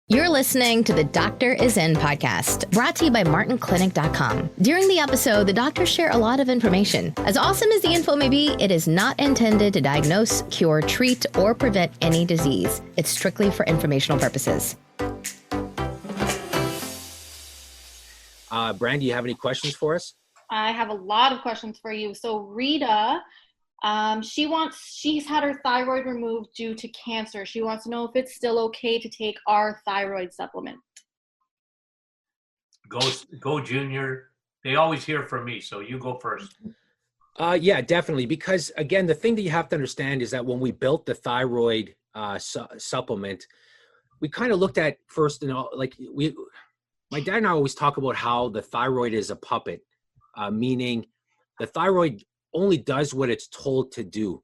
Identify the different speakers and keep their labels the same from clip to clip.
Speaker 1: You're listening to the Doctor Is In podcast, brought to you by MartinClinic.com. During the episode, the doctors share a lot of information. As awesome as the info may be, it is not intended to diagnose, cure, treat, or prevent any disease. It's strictly for informational purposes.
Speaker 2: Brand, do you have any questions for us?
Speaker 3: I have a lot of questions for you. So Rita, she's had her thyroid removed due to cancer. She wants to know if it's still okay to take our thyroid supplement.
Speaker 4: Go Junior. They always hear from me, so you go first.
Speaker 2: Yeah, definitely. Because again, the thing that you have to understand is that when we built the thyroid supplement, we kind of looked at first, my dad and I always talk about how the thyroid is a puppet, meaning the thyroid only does what it's told to do.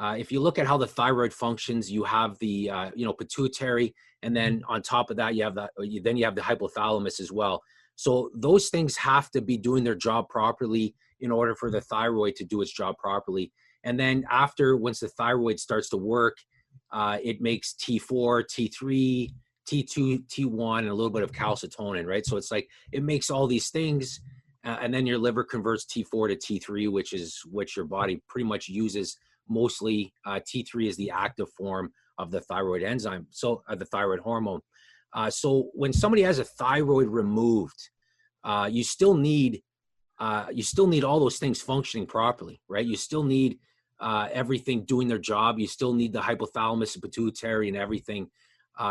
Speaker 2: If you look at how the thyroid functions, you have the pituitary, and then on top of that, you have the hypothalamus as well. So those things have to be doing their job properly in order for the thyroid to do its job properly. And then once the thyroid starts to work, it makes T4, T3, T2, T1, and a little bit of calcitonin, right? So it's like it makes all these things. And then your liver converts T4 to T3, which is what your body pretty much uses mostly. T3 is the active form of the thyroid enzyme, so the thyroid hormone. So when somebody has a thyroid removed, you still need all those things functioning properly, right? You still need everything doing their job. You still need the hypothalamus and pituitary and everything.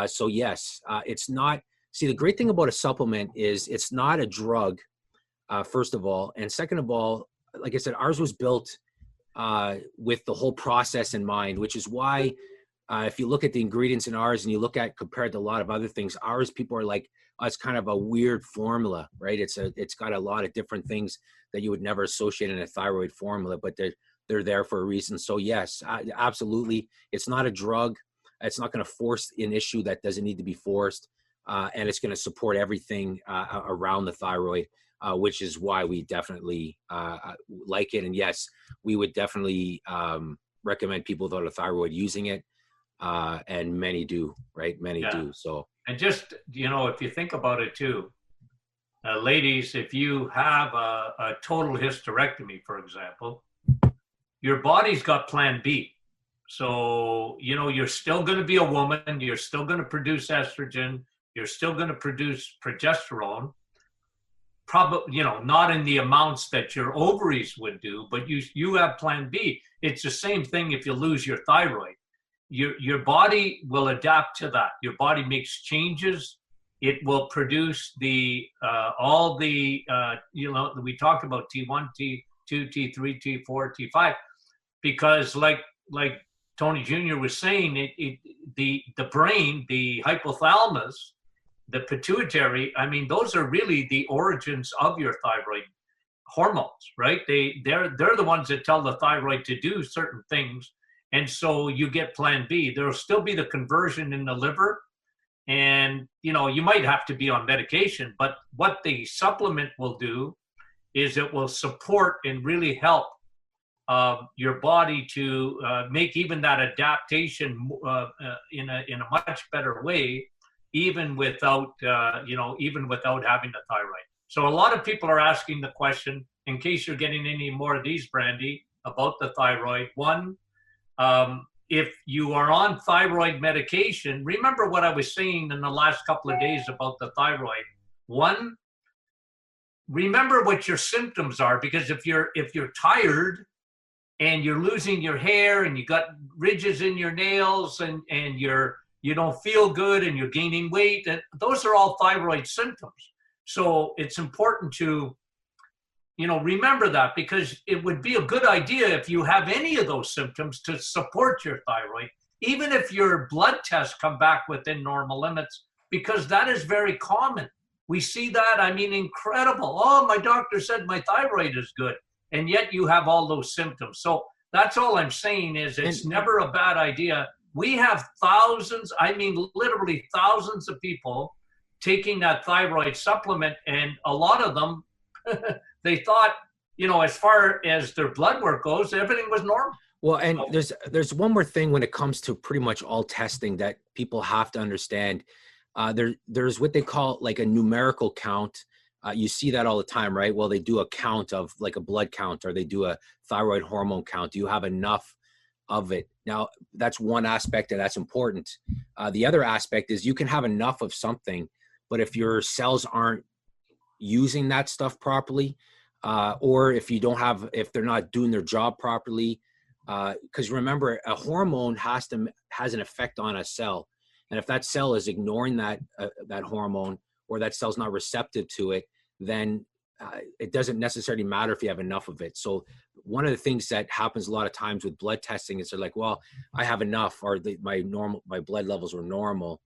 Speaker 2: So yes, it's not. See, the great thing about a supplement is it's not a drug. First of all, and second of all, like I said, ours was built with the whole process in mind, which is why if you look at the ingredients in ours and you look at compared to a lot of other things, ours, people are like, oh, it's kind of a weird formula, right? It's got a lot of different things that you would never associate in a thyroid formula, but they're there for a reason. So yes, absolutely. It's not a drug. It's not going to force an issue that doesn't need to be forced. And it's going to support everything around the thyroid. Which is why we definitely like it. And yes, we would definitely recommend people without a thyroid using it. And many do, right? Many do. So,
Speaker 4: and just, if you think about it too, ladies, if you have a total hysterectomy, for example, your body's got plan B. So, you're still going to be a woman. You're still going to produce estrogen. You're still going to produce progesterone. Probably, not in the amounts that your ovaries would do, but you have plan B. It's the same thing if you lose your thyroid. Your body will adapt to that. Your body makes changes. It will produce all the, we talked about T1, T2, T3, T4, T5, because like Tony Jr. was saying, the brain, the hypothalamus, the pituitary, those are really the origins of your thyroid hormones, right? They're the ones that tell the thyroid to do certain things. And so you get plan B. There'll still be the conversion in the liver. And, you might have to be on medication, but what the supplement will do is it will support and really help your body to make even that adaptation in a much better way, even without having the thyroid. So a lot of people are asking the question, in case you're getting any more of these, Brandy, about the thyroid. One, if you are on thyroid medication, remember what I was saying in the last couple of days about the thyroid. One, remember what your symptoms are, because if you're tired and you're losing your hair and you got ridges in your nails and you don't feel good and you're gaining weight, and those are all thyroid symptoms. So it's important to, remember that, because it would be a good idea if you have any of those symptoms to support your thyroid, even if your blood tests come back within normal limits, because that is very common. We see that, incredible. Oh, my doctor said my thyroid is good. And yet you have all those symptoms. So that's all I'm saying is it's never a bad idea. We have thousands, literally thousands of people taking that thyroid supplement, and a lot of them, they thought, as far as their blood work goes, everything was normal.
Speaker 2: Well, and there's one more thing when it comes to pretty much all testing that people have to understand. there's what they call like a numerical count. You see that all the time, right? Well, they do a count of like a blood count, or they do a thyroid hormone count. Do you have enough of it? Now, that's one aspect, and that's important. The other aspect is you can have enough of something, but if your cells aren't using that stuff properly, or if they're not doing their job properly, because remember, a hormone has an effect on a cell, and if that cell is ignoring that hormone, or that cell's not receptive to it, then it doesn't necessarily matter if you have enough of it. So one of the things that happens a lot of times with blood testing is they're like, well, I have enough, or my blood levels are normal,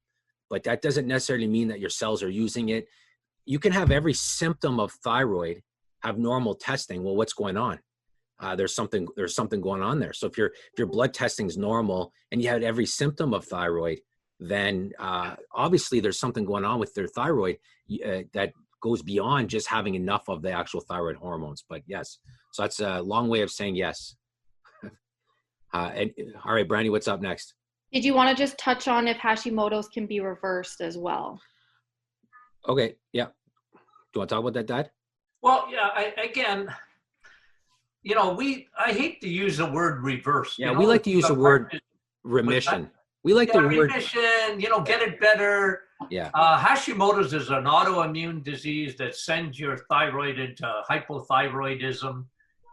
Speaker 2: but that doesn't necessarily mean that your cells are using it. You can have every symptom of thyroid, have normal testing. Well, what's going on? There's something going on there. So if your blood testing is normal and you had every symptom of thyroid, then obviously there's something going on with their thyroid that goes beyond just having enough of the actual thyroid hormones. But yes, so that's a long way of saying yes. And all right, Brandy, what's up next?
Speaker 3: Did you want to just touch on if Hashimoto's can be reversed as well?
Speaker 2: Okay, yeah. Do you want to talk about that, Dad?
Speaker 4: Well, yeah, again, I hate to use the word reverse.
Speaker 2: Yeah, we like to use the word remission. We like the word
Speaker 4: remission, get it better.
Speaker 2: Yeah.
Speaker 4: Hashimoto's is an autoimmune disease that sends your thyroid into hypothyroidism,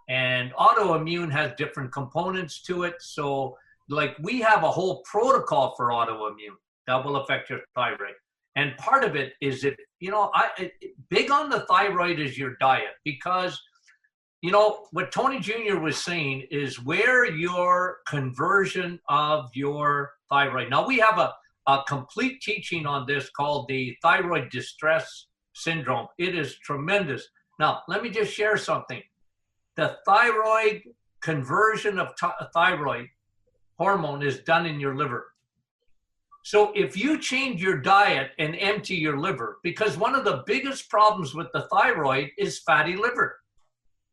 Speaker 4: and autoimmune has different components to it. So like we have a whole protocol for autoimmune that will affect your thyroid. And part of it is big on the thyroid is your diet, because what Tony Jr. was saying is where your conversion of your thyroid. Now we have a complete teaching on this called the thyroid distress syndrome. It is tremendous. Now, let me just share something. The thyroid conversion of thyroid hormone is done in your liver. So if you change your diet and empty your liver, because one of the biggest problems with the thyroid is fatty liver.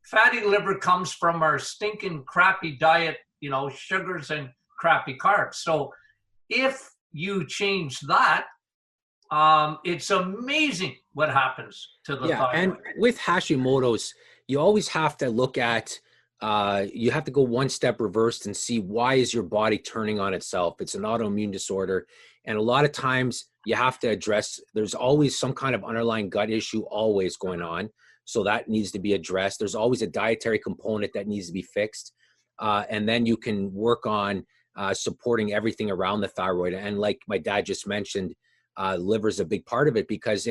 Speaker 4: Fatty liver comes from our stinking crappy diet, sugars and crappy carbs. So if you change that, it's amazing what happens to the thyroid.
Speaker 2: And with Hashimoto's, you always have to look at, you have to go one step reversed and see why is your body turning on itself. It's an autoimmune disorder. And a lot of times you have to address, there's always some kind of underlying gut issue always going on. So that needs to be addressed. There's always a dietary component that needs to be fixed. And then you can work on supporting everything around the thyroid. And like my dad just mentioned, liver is a big part of it, because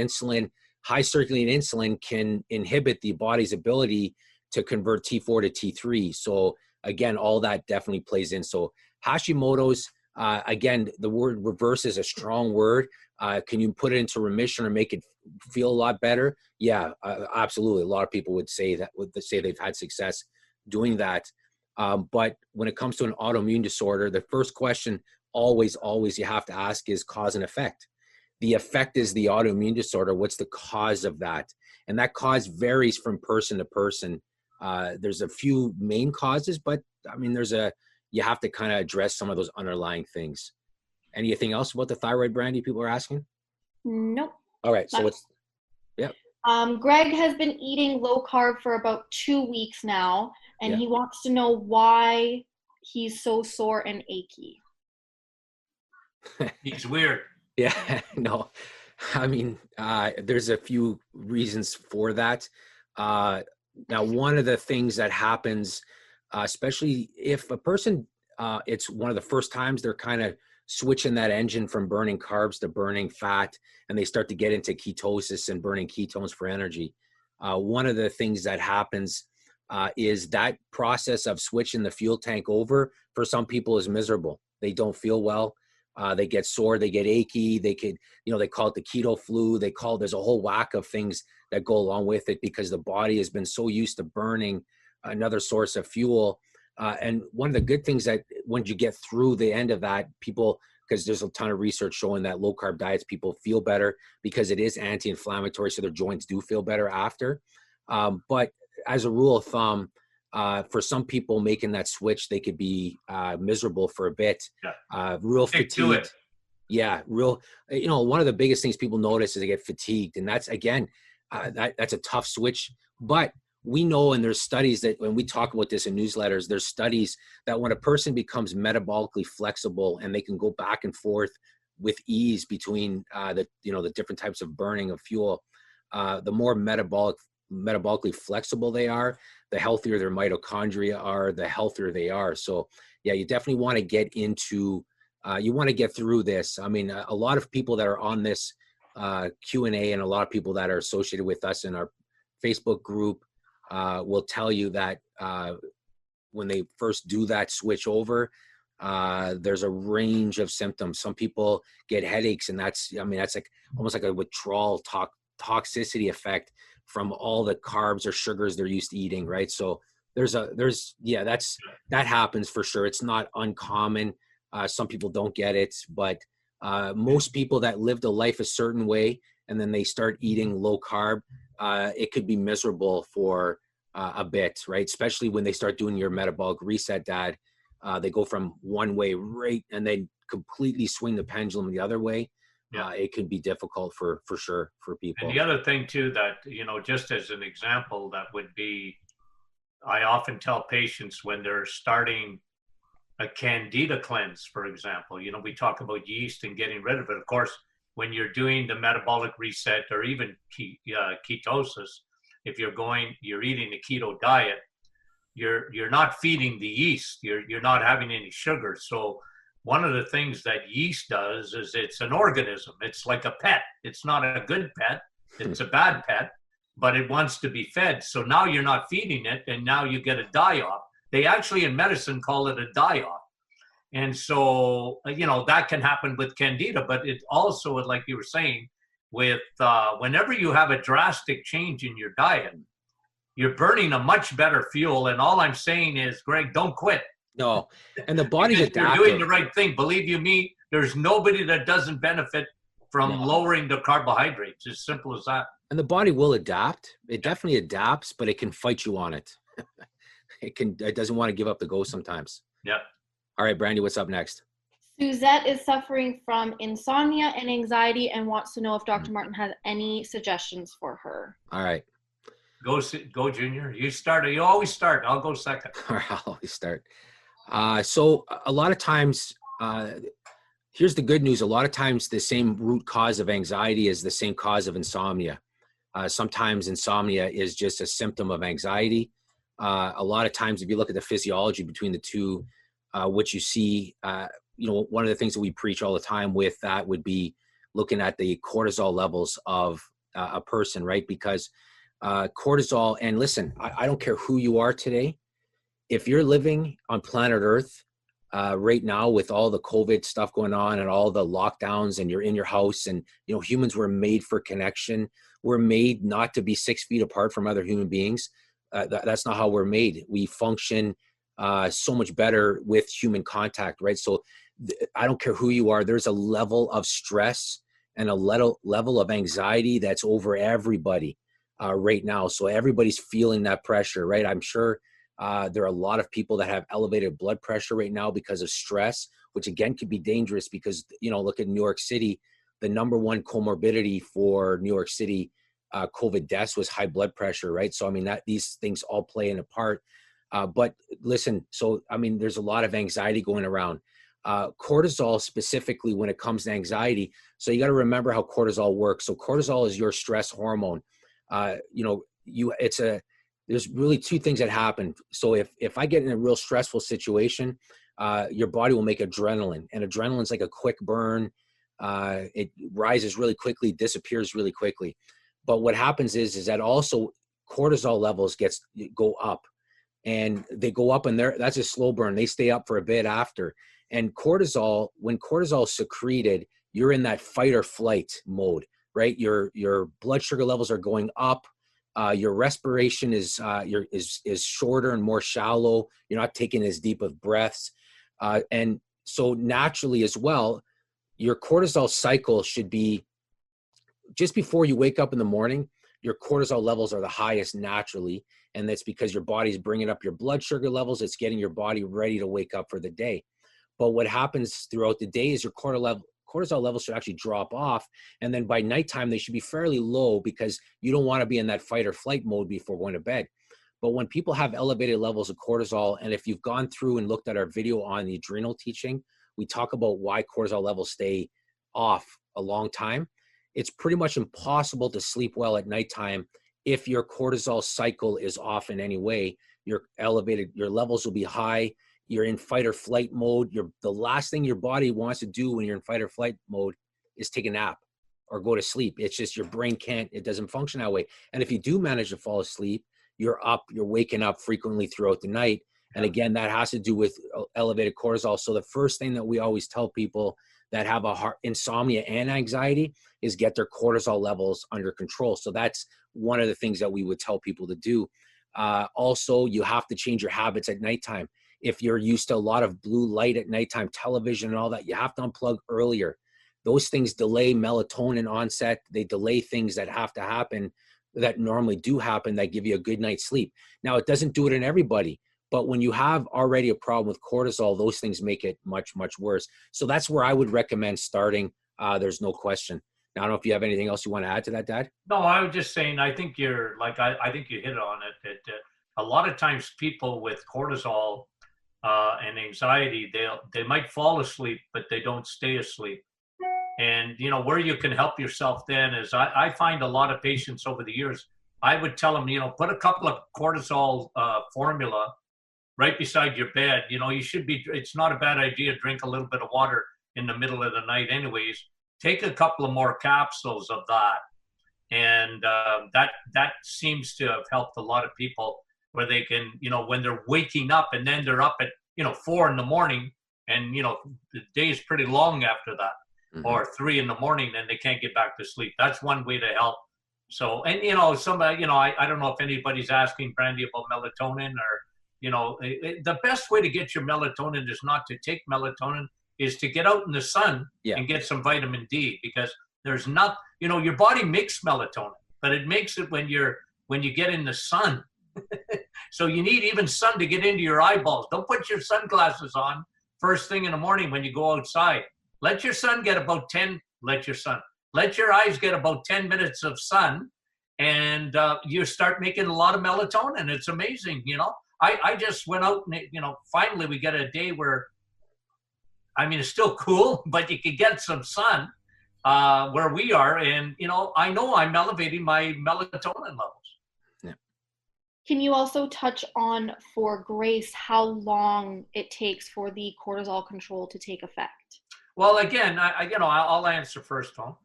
Speaker 2: high circulating insulin can inhibit the body's ability to convert T4 to T3. So again, all that definitely plays in. So Hashimoto's, again, the word reverse is a strong word. Can you put it into remission or make it feel a lot better? Yeah, absolutely. A lot of people would say they've had success doing that. But when it comes to an autoimmune disorder, the first question always you have to ask is cause and effect. The effect is the autoimmune disorder. What's the cause of that? And that cause varies from person to person. There's a few main causes, but I mean, you have to kind of address some of those underlying things. Anything else about the thyroid, Brandy, people are asking?
Speaker 3: Nope.
Speaker 2: All right. So
Speaker 3: Greg has been eating low carb for about 2 weeks now, and he wants to know why he's so sore and achy.
Speaker 4: He's weird.
Speaker 2: Yeah, no, I mean, there's a few reasons for that. Now, one of the things that happens, especially if a person, it's one of the first times they're kind of switching that engine from burning carbs to burning fat, and they start to get into ketosis and burning ketones for energy. One of the things that happens is that process of switching the fuel tank over, for some people, is miserable. They don't feel well. They get sore, they get achy, they call it the keto flu. There's a whole whack of things that go along with it, because the body has been so used to burning another source of fuel. And one of the good things that when you get through the end of that, because there's a ton of research showing that low carb diets, people feel better because it is anti-inflammatory. So their joints do feel better after. But as a rule of thumb, for some people making that switch, they could be miserable for a bit. Real fatigue. Yeah, real. One of the biggest things people notice is they get fatigued, and that's again, that's a tough switch. But we know, and there's studies that when we talk about this in newsletters, there's studies that when a person becomes metabolically flexible and they can go back and forth with ease between the different types of burning of fuel, the more metabolically flexible they are, the healthier their mitochondria are, the healthier they are. So yeah, you definitely want to get into. You want to get through this. I mean, a lot of people that are on this Q&A and a lot of people that are associated with us in our Facebook group will tell you that when they first do that switch over, there's a range of symptoms. Some people get headaches, and that's like almost like a withdrawal toxicity effect from all the carbs or sugars they're used to eating, right? So that happens for sure. It's not uncommon. Some people don't get it, but most people that lived a life a certain way and then they start eating low carb, it could be miserable for a bit, right? Especially when they start doing your metabolic reset, Dad. They go from one way right and then completely swing the pendulum the other way. Yeah. It can be difficult for sure for people.
Speaker 4: And the other thing too, that, just as an example, that would be, I often tell patients when they're starting a candida cleanse, for example, we talk about yeast and getting rid of it. Of course, when you're doing the metabolic reset or even ketosis, if you're eating a keto diet, you're not feeding the yeast. You're not having any sugar. So one of the things that yeast does is it's an organism. It's like a pet. It's not a good pet. It's a bad pet, but it wants to be fed. So now you're not feeding it, and now you get a die-off. They actually in medicine call it a die-off. And so, that can happen with candida, but it also, like you were saying, with whenever you have a drastic change in your diet, you're burning a much better fuel. And all I'm saying is, Greg, don't quit.
Speaker 2: No, and the body's adaptive.
Speaker 4: You're doing the right thing. Believe you me, there's nobody that doesn't benefit from lowering the carbohydrates. As simple as that.
Speaker 2: And the body will adapt. It definitely adapts, but it can fight you on it. It doesn't want to give up the ghost sometimes.
Speaker 4: Yeah.
Speaker 2: All right, Brandy, what's up next?
Speaker 3: Suzette is suffering from insomnia and anxiety and wants to know if Dr. Martin has any suggestions for her.
Speaker 2: All right.
Speaker 4: Go, Junior. You start. You always start. I'll go second.
Speaker 2: All right, I'll always start. So a lot of times, here's the good news. A lot of times the same root cause of anxiety is the same cause of insomnia. Sometimes insomnia is just a symptom of anxiety. A lot of times, if you look at the physiology between the two, what you see, one of the things that we preach all the time with that would be looking at the cortisol levels of a person, right? Because cortisol, and listen, I don't care who you are today. If you're living on planet Earth right now with all the COVID stuff going on and all the lockdowns, and you're in your house, and humans were made for connection. We're made not to be 6 feet apart from other human beings. That's not how we're made. We function so much better with human contact, right? So I don't care who you are. There's a level of stress and a level of anxiety that's over everybody right now. So everybody's feeling that pressure, right? I'm sure there are a lot of people that have elevated blood pressure right now because of stress, which again could be dangerous because, look at New York City. The number one comorbidity for New York City COVID deaths was high blood pressure, right? So, these things all play in a part. But listen, there's a lot of anxiety going around. Cortisol specifically when it comes to anxiety. So you got to remember how cortisol works. So cortisol is your stress hormone. There's really two things that happen. So if I get in a real stressful situation, your body will make adrenaline, and adrenaline's like a quick burn. It rises really quickly, disappears really quickly. But what happens is that also cortisol levels go up, and they go up, and that's a slow burn. They stay up for a bit after. And cortisol, when cortisol is secreted, you're in that fight or flight mode, right? Your blood sugar levels are going up. Your respiration is shorter and more shallow. You're not taking as deep of breaths. And so naturally as well, your cortisol cycle should be just before you wake up in the morning. Your cortisol levels are the highest naturally. And that's because your body's bringing up your blood sugar levels. It's getting your body ready to wake up for the day. But what happens throughout the day is your cortisol levels should actually drop off. And then by nighttime, they should be fairly low because you don't want to be in that fight or flight mode before going to bed. But when people have elevated levels of cortisol, and if you've gone through and looked at our video on the adrenal teaching, we talk about why cortisol levels stay off a long time. It's pretty much impossible to sleep well at nighttime if your cortisol cycle is off in any way. You're elevated, your levels will be high. You're in fight or flight mode. The last thing your body wants to do when you're in fight or flight mode is take a nap or go to sleep. It's just your brain it doesn't function that way. And if you do manage to fall asleep, you're waking up frequently throughout the night. And again, that has to do with elevated cortisol. So the first thing that we always tell people that have insomnia and anxiety is get their cortisol levels under control. So that's one of the things that we would tell people to do. Also, you have to change your habits at nighttime. If you're used to a lot of blue light at nighttime, television and all that, you have to unplug earlier. Those things delay melatonin onset. They delay things that have to happen that normally do happen that give you a good night's sleep. Now, it doesn't do it in everybody, but when you have already a problem with cortisol, those things make it much, much worse. So that's where I would recommend starting. There's no question. Now, I don't know if you have anything else you want to add to that, Dad?
Speaker 4: No, I was just saying, I think you're like, I think you hit on it. A lot of times people with cortisol and anxiety, they might fall asleep, but they don't stay asleep. And, you know, where you can help yourself then is I find a lot of patients over the years, I would tell them, you know, put a couple of cortisol formula right beside your bed. You know, it's not a bad idea to drink a little bit of water in the middle of the night anyways. Take a couple of more capsules of that. And that seems to have helped a lot of people where they can, you know, when they're waking up and then they're up at, 4 a.m. and, the day is pretty long after that. Mm-hmm. Or 3 a.m. and they can't get back to sleep. That's one way to help. So, and, somebody, I don't know if anybody's asking Brandy about melatonin or, the best way to get your melatonin is not to take melatonin, is to get out in the sun and get some vitamin D, because there's not, your body makes melatonin, but it makes it when you get in the sun. So you need even sun to get into your eyeballs. Don't put your sunglasses on first thing in the morning when you go outside. Let your eyes get about 10 minutes of sun, and you start making a lot of melatonin. It's amazing, I just went out and, finally we get a day where, it's still cool, but you can get some sun where we are. And, I know I'm elevating my melatonin levels.
Speaker 2: Yeah.
Speaker 3: Can you also touch on, for Grace, how long it takes for the cortisol control to take effect?
Speaker 4: Well, again, I'll answer first, Tom.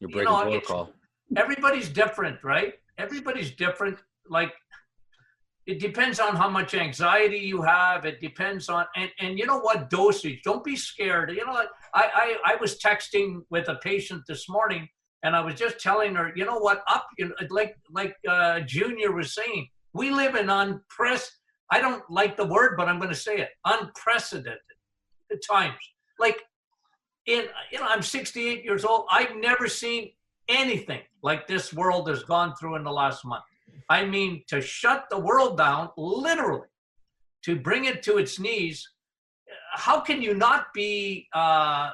Speaker 2: You're breaking protocol.
Speaker 4: Everybody's different, right? Everybody's different. Like, it depends on how much anxiety you have. It depends on, and you know what, dosage. Don't be scared. I was texting with a patient this morning, and I was just telling her, like Junior was saying, we live in I don't like the word, but I'm going to say it, unprecedented times. Like, I'm 68 years old. I've never seen anything like this world has gone through in the last month. To shut the world down, literally, to bring it to its knees. How can you not be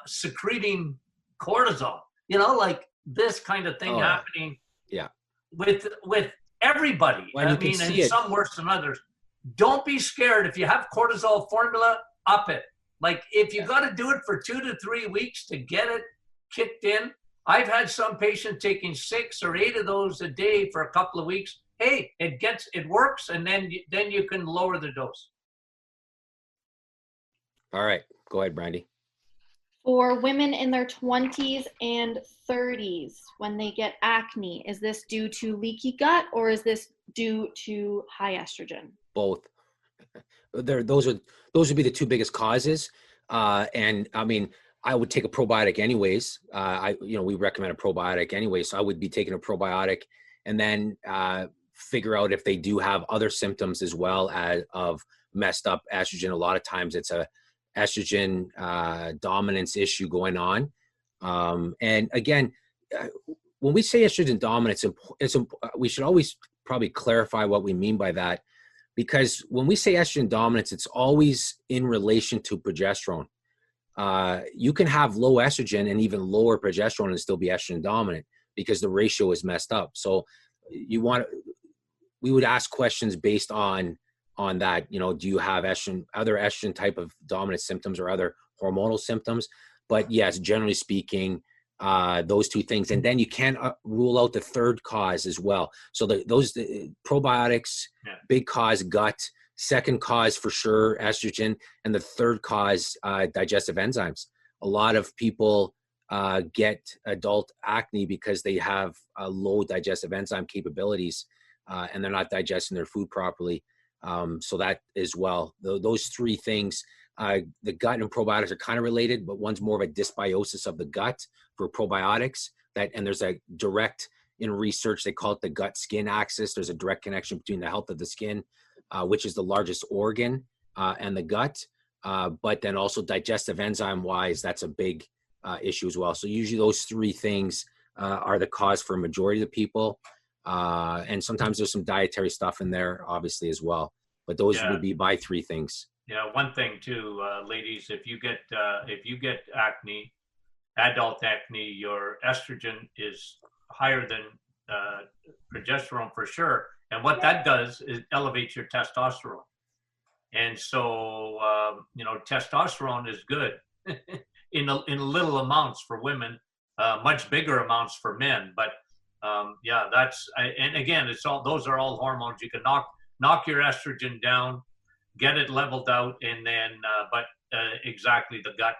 Speaker 4: secreting cortisol? Like this kind of thing happening.
Speaker 2: Yeah.
Speaker 4: With everybody.
Speaker 2: Well,
Speaker 4: and some worse than others. Don't be scared. If you have cortisol formula, up it. Like, if you got to do it for 2 to 3 weeks to get it kicked in. I've had some patient taking 6 or 8 of those a day for a couple of weeks. Hey, it works, and then you can lower the dose.
Speaker 2: All right, go ahead, Brandy.
Speaker 3: For women in their 20s and 30s, when they get acne, is this due to leaky gut, or is this due to high estrogen?
Speaker 2: Both. Those would be the two biggest causes. And I would take a probiotic anyways. We recommend a probiotic anyway. So I would be taking a probiotic, and then figure out if they do have other symptoms as well as of messed up estrogen. A lot of times it's a estrogen dominance issue going on. And again, when we say estrogen dominance, we should always probably clarify what we mean by that. Because when we say estrogen dominance, it's always in relation to progesterone. you can have low estrogen and even lower progesterone and still be estrogen dominant because the ratio is messed up. So we would ask questions based on that. You know, do you have other estrogen type of dominant symptoms or other hormonal symptoms? But yes, generally speaking, those two things. And then you can't rule out the third cause as well. So those probiotics, big cause, gut. Second cause for sure, estrogen. And the third cause, digestive enzymes. A lot of people get adult acne because they have low digestive enzyme capabilities and they're not digesting their food properly. So that as well, those three things, the gut and probiotics are kind of related, but one's more of a dysbiosis of the gut for probiotics. And there's a direct, in research, they call it the gut-skin axis. There's a direct connection between the health of the skin, which is the largest organ, and the gut. But then also digestive enzyme wise, that's a big issue as well. So usually those three things are the cause for a majority of the people. And sometimes there's some dietary stuff in there, obviously, as well. But those would be my three things.
Speaker 4: Yeah, one thing too, ladies, if you get acne, adult acne, your estrogen is higher than progesterone for sure. And what that does is elevates your testosterone. And so, testosterone is good in little amounts for women, much bigger amounts for men. But and again, those are all hormones. You can knock your estrogen down, get it leveled out, and then, exactly the gut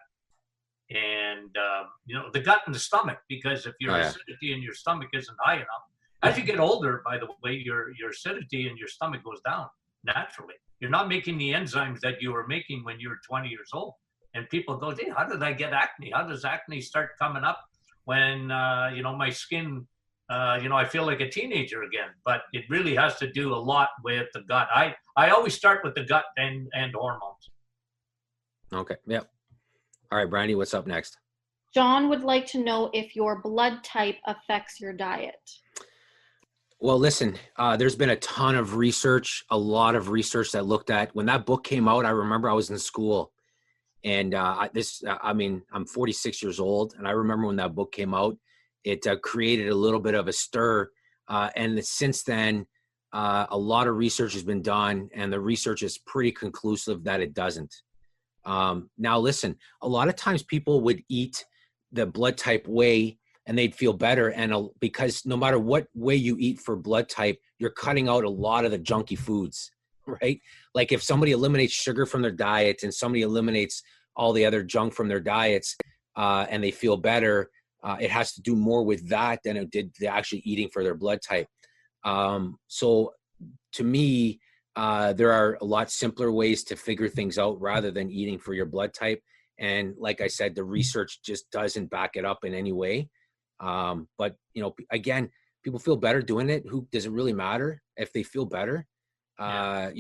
Speaker 4: and, the gut and the stomach, because if your acidity in your stomach isn't high enough, as you get older, by the way, your acidity in your stomach goes down naturally. You're not making the enzymes that you were making when you were 20 years old. And people go, hey, how did I get acne? How does acne start coming up when, my skin, I feel like a teenager again? But it really has to do a lot with the gut. I always start with the gut and hormones.
Speaker 2: Okay. Yep. All right, Brandy, what's up next?
Speaker 3: John would like to know if your blood type affects your diet.
Speaker 2: Well, listen, there's been a ton of research, a lot of research that looked at, when that book came out, I remember I was in school and I'm 46 years old. And I remember when that book came out, it created a little bit of a stir. And since then, a lot of research has been done and the research is pretty conclusive that it doesn't. Now, listen, a lot of times people would eat the blood type way and they'd feel better. And because no matter what way you eat for blood type, you're cutting out a lot of the junky foods, right? Like if somebody eliminates sugar from their diet and somebody eliminates all the other junk from their diets and they feel better, it has to do more with that than it did the actually eating for their blood type. So to me, there are a lot simpler ways to figure things out rather than eating for your blood type. And like I said, the research just doesn't back it up in any way. But again, people feel better doing it. Who does it really matter if they feel better? One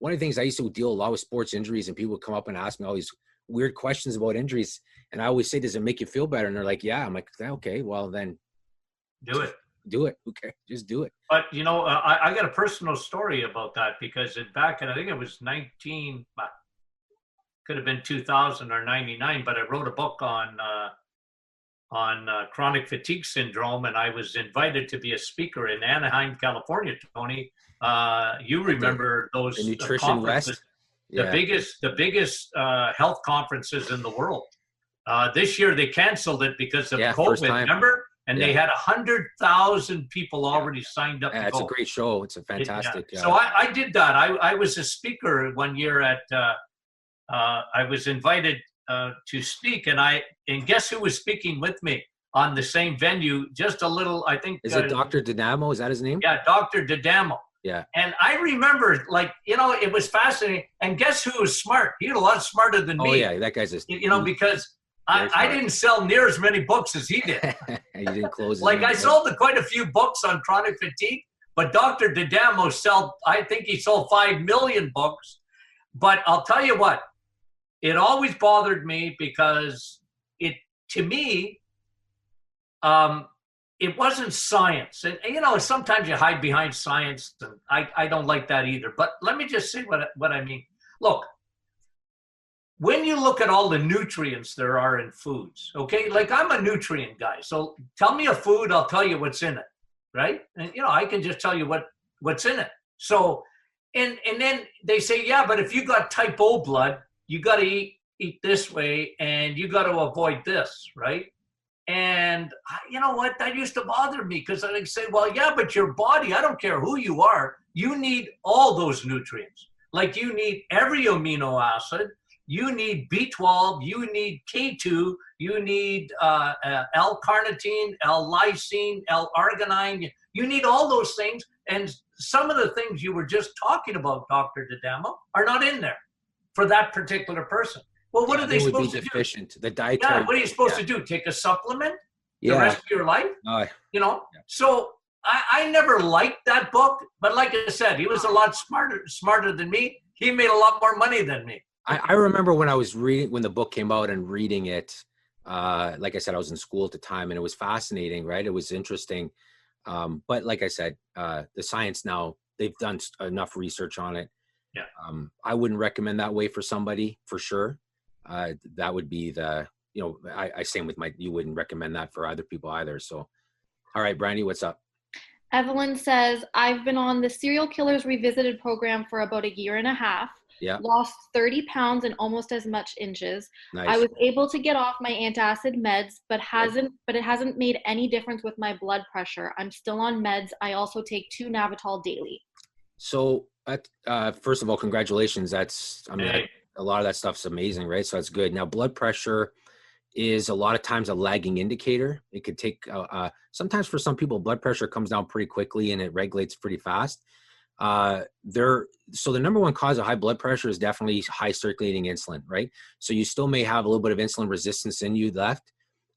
Speaker 2: of the things I used to deal a lot with sports injuries, and people would come up and ask me all these weird questions about injuries. And I always say, does it make you feel better? And they're like, yeah. I'm like, okay, well then
Speaker 4: do it.
Speaker 2: Do it. Okay. Just do it.
Speaker 4: But, I got a personal story about that because I think it was could have been 2000 or 99, but I wrote a book on chronic fatigue syndrome, and I was invited to be a speaker in Anaheim, California. Tony, you remember those
Speaker 2: the Nutrition West?
Speaker 4: The biggest health conferences in the world. This year they canceled it because of COVID. Remember? And they had 100,000 people already signed up to go.
Speaker 2: It's a great show. It's a fantastic.
Speaker 4: So I did that. I was a speaker one year at. I was invited to speak, and guess who was speaking with me on the same venue? Just a little, I think.
Speaker 2: Is it Dr. D'Adamo? Is that his name?
Speaker 4: Yeah, Dr. D'Adamo.
Speaker 2: Yeah.
Speaker 4: And I remember, it was fascinating. And guess who was smart? He was a lot smarter than me.
Speaker 2: Oh yeah, that guy's
Speaker 4: because I didn't sell near as many books as he did.
Speaker 2: You didn't close.
Speaker 4: I sold quite a few books on chronic fatigue, but Dr. D'Adamo I think he sold 5 million books. But I'll tell you what, it always bothered me because to me, it wasn't science. And sometimes you hide behind science, and I don't like that either. But let me just say what I mean. Look, when you look at all the nutrients there are in foods, okay, like I'm a nutrient guy. So tell me a food, I'll tell you what's in it, right? And, I can just tell you what's in it. So, and then they say, yeah, but if you got type O blood, you got to eat this way and you got to avoid this, right? And you know what? That used to bother me because I'd say, well, yeah, but your body, I don't care who you are, you need all those nutrients. Like you need every amino acid, you need B12, you need K2, you need L-carnitine, L-lysine, L-arginine. You need all those things. And some of the things you were just talking about, Dr. D'Adamo, are not in there for that particular person. Well, what are they supposed to do?
Speaker 2: The dietary.
Speaker 4: Yeah, what are you supposed to do? Take a supplement the rest of your life? So I never liked that book, but like I said, he was a lot smarter than me. He made a lot more money than me.
Speaker 2: I remember when the book came out and reading it, like I said, I was in school at the time and it was fascinating, right? It was interesting. But like I said, the science now, they've done enough research on it.
Speaker 4: Yeah.
Speaker 2: I wouldn't recommend that way for somebody for sure. That would be I same with you wouldn't recommend that for other people either. So, all right, Brandy, what's up?
Speaker 3: Evelyn says, I've been on the Serial Killers Revisited program for about a year and a half.
Speaker 2: Yeah.
Speaker 3: Lost 30 pounds and almost as much inches.
Speaker 2: Nice.
Speaker 3: I was able to get off my antacid meds, but it hasn't made any difference with my blood pressure. I'm still on meds. I also take 2 Navital daily.
Speaker 2: So, first of all, congratulations. A lot of that stuff's amazing, right? So that's good. Now, blood pressure is a lot of times a lagging indicator. It could take, sometimes for some people, blood pressure comes down pretty quickly and it regulates pretty fast. So the number one cause of high blood pressure is definitely high circulating insulin, right? So you still may have a little bit of insulin resistance in you left.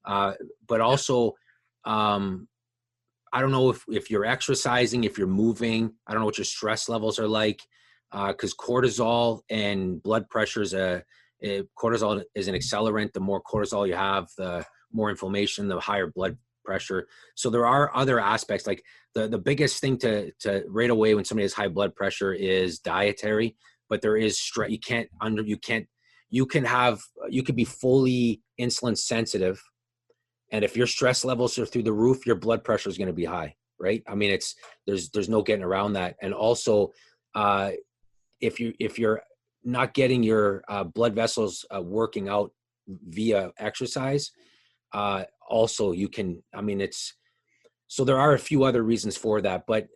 Speaker 2: But also, I don't know if you're exercising, if you're moving, I don't know what your stress levels are like. Because cortisol and blood pressure cortisol is an accelerant. The more cortisol you have, the more inflammation, the higher blood pressure. So there are other aspects. Like the biggest thing to right away when somebody has high blood pressure is dietary. But there is stress. You can be fully insulin sensitive, and if your stress levels are through the roof, your blood pressure is going to be high, right? I mean, there's no getting around that. And also, if you're not getting your blood vessels working out via exercise, also you can, so there are a few other reasons for that, but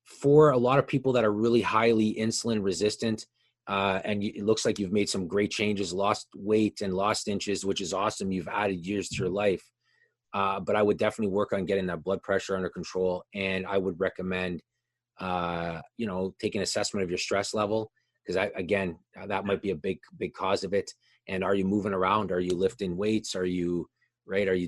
Speaker 2: for a lot of people that are really highly insulin resistant, and it looks like you've made some great changes, lost weight and lost inches, which is awesome. You've added years to your life. But I would definitely work on getting that blood pressure under control. And I would recommend take an assessment of your stress level, because that might be a big cause of it. And are you moving around? Are you lifting weights? Are you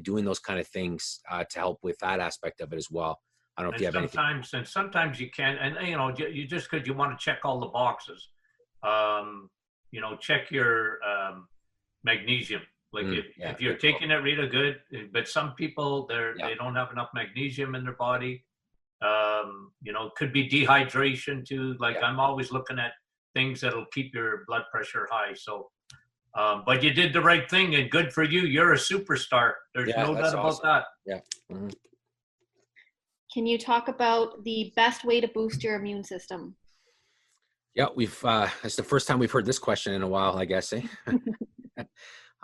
Speaker 2: doing those kind of things to help with that aspect of it as well? I don't know if you have anything.
Speaker 4: And sometimes you can, and you just because you want to check all the boxes, check your magnesium. Like if you're taking it really good, but some people they don't have enough magnesium in their body. Could be dehydration too. I'm always looking at things that'll keep your blood pressure high. So, but you did the right thing and good for you. You're a superstar. There's no doubt about that.
Speaker 2: Yeah. Mm-hmm.
Speaker 3: Can you talk about the best way to boost your immune system?
Speaker 2: Yeah, it's the first time we've heard this question in a while, I guess.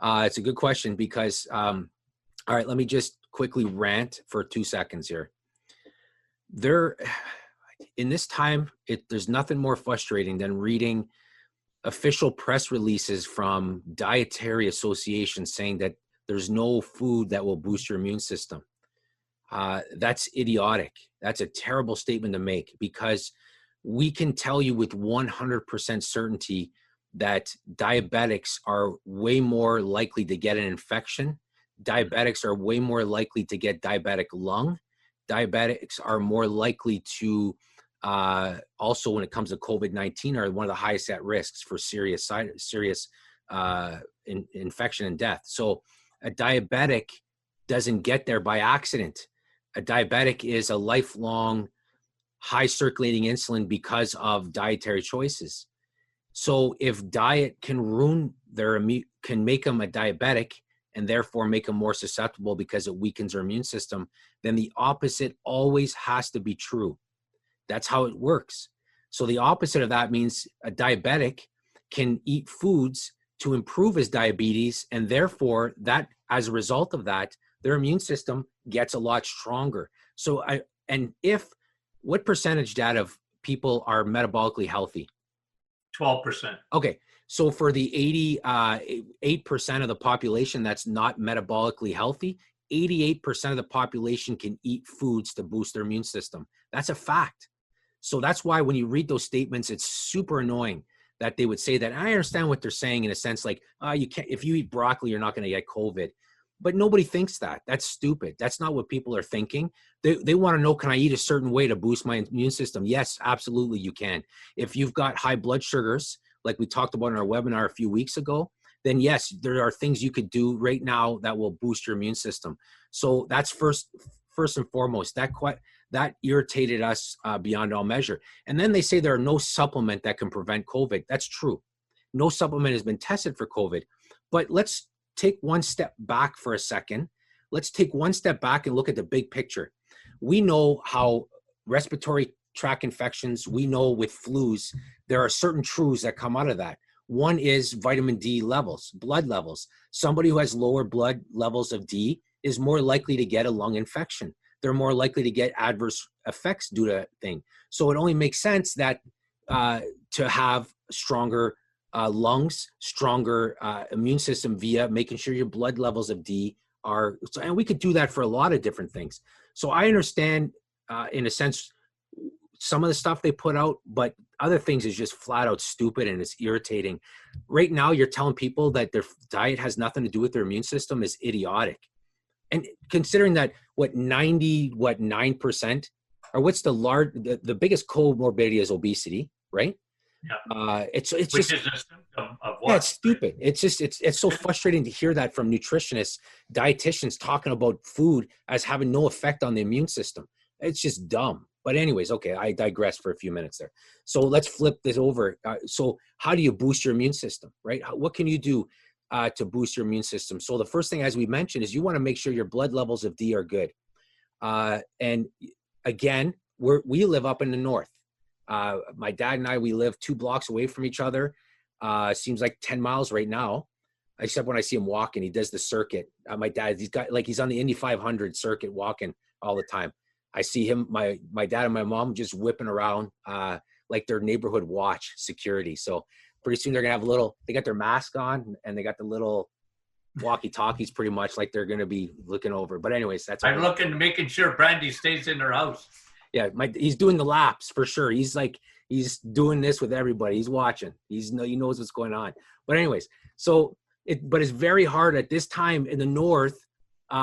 Speaker 2: It's a good question because, all right, let me just quickly rant for 2 seconds here. In this time, there's nothing more frustrating than reading official press releases from dietary associations saying that there's no food that will boost your immune system. That's idiotic. That's a terrible statement to make, because we can tell you with 100% certainty that diabetics are way more likely to get an infection. Diabetics are way more likely to get diabetic lung. Diabetics are more likely to also, when it comes to COVID-19, are one of the highest at risks for serious infection and death. So a diabetic doesn't get there by accident. A diabetic is a lifelong high circulating insulin because of dietary choices. So if diet can can make them a diabetic and therefore make them more susceptible because it weakens their immune system, then the opposite always has to be true. That's how it works. So the opposite of that means a diabetic can eat foods to improve his diabetes, and therefore that, as a result of that, their immune system gets a lot stronger. So what percentage, Dad, of people are metabolically healthy?
Speaker 4: 12%.
Speaker 2: Okay. So for the 88% of the population that's not metabolically healthy, 88% of the population can eat foods to boost their immune system. That's a fact. So that's why when you read those statements, it's super annoying that they would say that. And I understand what they're saying in a sense, like, you can't, if you eat broccoli, you're not going to get COVID. But nobody thinks that. That's stupid. That's not what people are thinking. They want to know, can I eat a certain way to boost my immune system? Yes, absolutely you can. If you've got high blood sugars, like we talked about in our webinar a few weeks ago, then yes, there are things you could do right now that will boost your immune system. So that's first and foremost. That irritated us beyond all measure. And then they say there are no supplement that can prevent COVID. That's true. No supplement has been tested for COVID. But let's take one step back for a second. Let's take one step back and look at the big picture. We know how respiratory tract infections, we know with flus, there are certain truths that come out of that. One is vitamin D levels, blood levels. Somebody who has lower blood levels of D is more likely to get a lung infection. They're more likely to get adverse effects due to that thing. So it only makes sense that to have stronger lungs, stronger immune system via making sure your blood levels of D are, and we could do that for a lot of different things. So I understand in a sense, some of the stuff they put out, but other things is just flat out stupid and it's irritating. Right now, you're telling people that their diet has nothing to do with their immune system is idiotic. And considering that 9%, or what's the biggest comorbidity is obesity, right?
Speaker 4: Yeah.
Speaker 2: It's
Speaker 4: Which
Speaker 2: just,
Speaker 4: is a symptom of what?
Speaker 2: yeah, it's stupid. It's just, it's so frustrating to hear that from nutritionists, dietitians talking about food as having no effect on the immune system. It's just dumb. But anyways, okay, I digress for a few minutes there. So let's flip this over. So how do you boost your immune system, right? What can you do to boost your immune system? So the first thing, as we mentioned, is you want to make sure your blood levels of D are good. And again, we live up in the north. My dad and I, we live 2 blocks away from each other. Seems like 10 miles right now, except when I see him walking. He does the circuit. My dad, he's on the Indy 500 circuit walking all the time. I see him, my dad and my mom just whipping around like their neighborhood watch security. So pretty soon they're gonna have they got their mask on and they got the little walkie-talkies pretty much like they're gonna be looking over. But anyways, that's
Speaker 4: I'm making sure Brandy stays in her house.
Speaker 2: Yeah, he's doing the laps for sure. He's doing this with everybody. He's watching. He knows what's going on. But anyways, but it's very hard at this time in the north.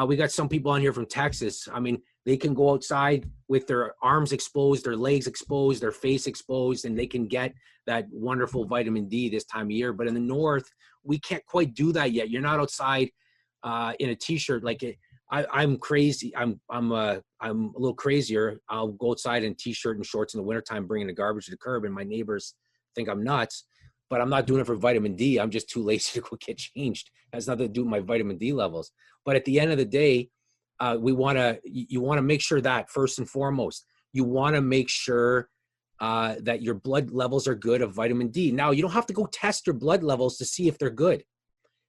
Speaker 2: We got some people on here from Texas. I mean, they can go outside with their arms exposed, their legs exposed, their face exposed, and they can get that wonderful vitamin D this time of year. But in the north, we can't quite do that yet. You're not outside in a t-shirt like it. I'm crazy. I'm a little crazier. I'll go outside in t-shirt and shorts in the wintertime, bringing the garbage to the curb, and my neighbors think I'm nuts. But I'm not doing it for vitamin D. I'm just too lazy to go get changed. It has nothing to do with my vitamin D levels. But at the end of the day, you want to make sure that first and foremost, you want to make sure that your blood levels are good of vitamin D. Now, you don't have to go test your blood levels to see if they're good.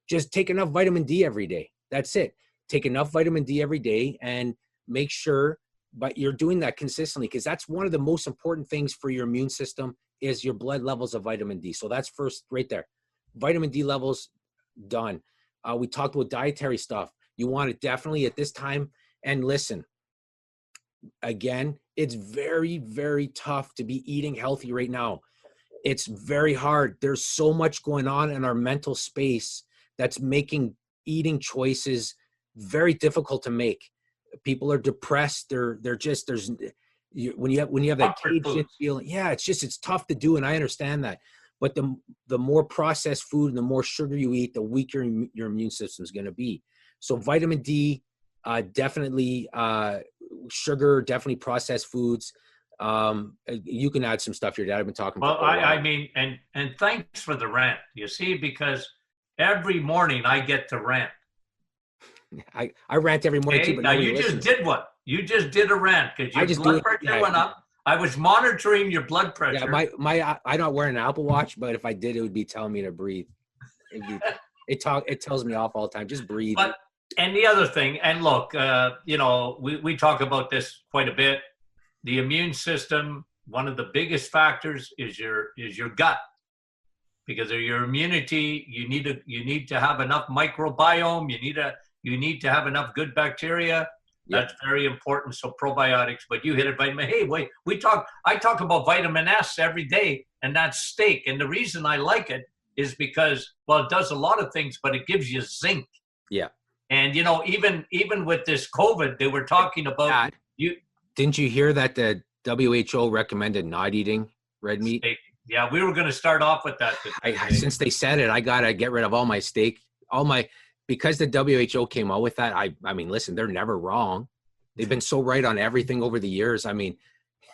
Speaker 2: Just take enough vitamin D every day. That's it. Take enough vitamin D every day and make sure, but you're doing that consistently, because that's one of the most important things for your immune system is your blood levels of vitamin D. So that's first right there. Vitamin D levels done. We talked about dietary stuff. You want to definitely at this time, and listen, again, it's very, very tough to be eating healthy right now. It's very hard. There's so much going on in our mental space that's making eating choices very difficult to make. People are depressed. When you have that caged feeling, yeah, it's tough to do, and I understand that. But the more processed food and the more sugar you eat, the weaker your immune system is going to be. So vitamin D, definitely sugar, definitely processed foods. You can add some stuff here, Dad. I've been talking.
Speaker 4: Well,
Speaker 2: for a while.
Speaker 4: I mean, and thanks for the rant. You see, because every morning I get to rant.
Speaker 2: I rant every morning
Speaker 4: Okay?
Speaker 2: too, but
Speaker 4: Now
Speaker 2: nobody
Speaker 4: you
Speaker 2: listens.
Speaker 4: just did one. You just did a rant because
Speaker 2: I
Speaker 4: your
Speaker 2: just do
Speaker 4: blood
Speaker 2: it-
Speaker 4: pressure
Speaker 2: yeah.
Speaker 4: went up. I was monitoring your blood pressure.
Speaker 2: Yeah, I'm not wearing an Apple Watch, but if I did, it would be telling me to breathe. It tells me off all the time. Just breathe.
Speaker 4: But and the other thing, and look, you know, we talk about this quite a bit. The immune system, one of the biggest factors is your gut. Because of your immunity, you need to have enough microbiome. You need to have enough good bacteria.
Speaker 2: Yeah.
Speaker 4: That's very important. So probiotics, but you hit it vitamin. Hey, wait, I talk about vitamin S every day, and that's steak. And the reason I like it is because, well, it does a lot of things, but it gives you zinc.
Speaker 2: Yeah.
Speaker 4: And you know, even with this COVID, they were talking about
Speaker 2: Dad, Didn't you hear that the WHO recommended not eating red meat?
Speaker 4: steak. Yeah, we were going to start off with that.
Speaker 2: Since they said it, I gotta get rid of all my steak, because the WHO came out with that. I mean, listen, they're never wrong. They've been so right on everything over the years. I mean,